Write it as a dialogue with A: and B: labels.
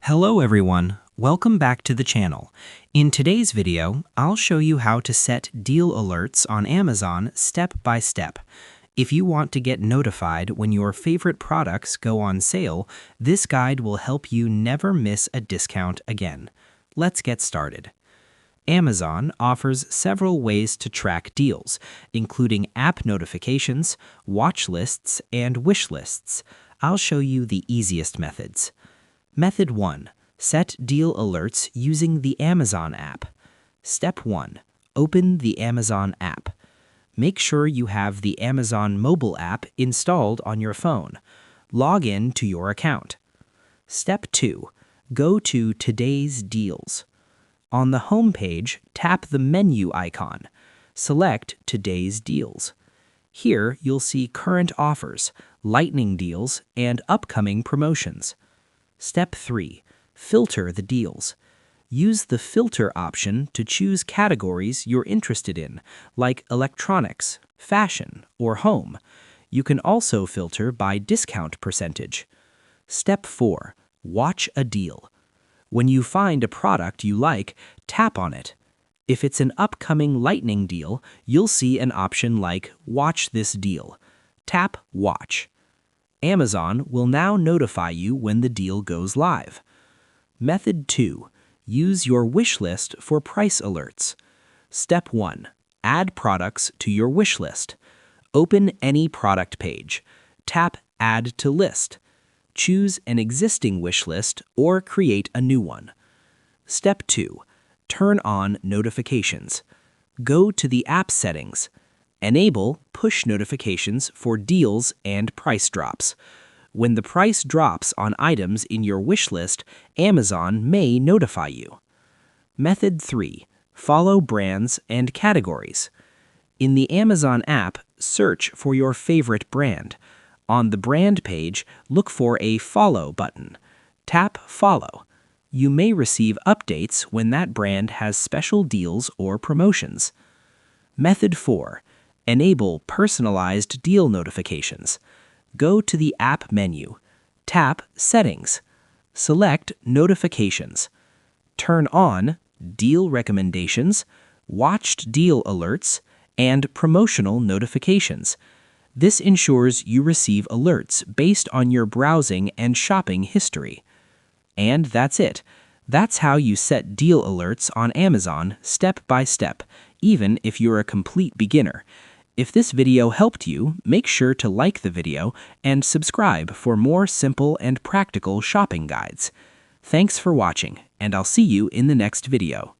A: Hello everyone, welcome back to the channel. In today's video, I'll show you how to set deal alerts on Amazon step by step. If you want to get notified when your favorite products go on sale, this guide will help you never miss a discount again. Let's get started. Amazon offers several ways to track deals, including app notifications, watch lists, and wish lists. I'll show you the easiest methods. Method 1. Set deal alerts using the Amazon app. Step 1. Open the Amazon app. Make sure you have the Amazon mobile app installed on your phone. Log in to your account. Step 2. Go to Today's Deals. On the home page, tap the menu icon. Select Today's Deals. Here, you'll see current offers, lightning deals, and upcoming promotions. Step 3. Filter the deals. Use the filter option to choose categories you're interested in, like electronics, fashion, or home. You can also filter by discount percentage. Step 4. Watch a deal. When you find a product you like, tap on it. If it's an upcoming lightning deal, you'll see an option like Watch this deal. Tap Watch. Amazon will now notify you when the deal goes live. Method 2. Use your wish list for price alerts. Step 1. Add products to your wish list. Open any product page. Tap Add to List. Choose an existing wish list or create a new one. Step 2. Turn on notifications. Go to the app settings. Enable push notifications for deals and price drops. When the price drops on items in your wish list, Amazon may notify you. Method 3. Follow brands and categories. In the Amazon app, search for your favorite brand. On the brand page, look for a Follow button. Tap Follow. You may receive updates when that brand has special deals or promotions. Method 4. Enable personalized deal notifications. Go to the app menu. Tap Settings. Select Notifications. Turn on Deal Recommendations, Watched Deal Alerts, and Promotional Notifications. This ensures you receive alerts based on your browsing and shopping history. And that's it. That's how you set deal alerts on Amazon step by step, even if you're a complete beginner. If this video helped you, make sure to like the video and subscribe for more simple and practical shopping guides. Thanks for watching, and I'll see you in the next video.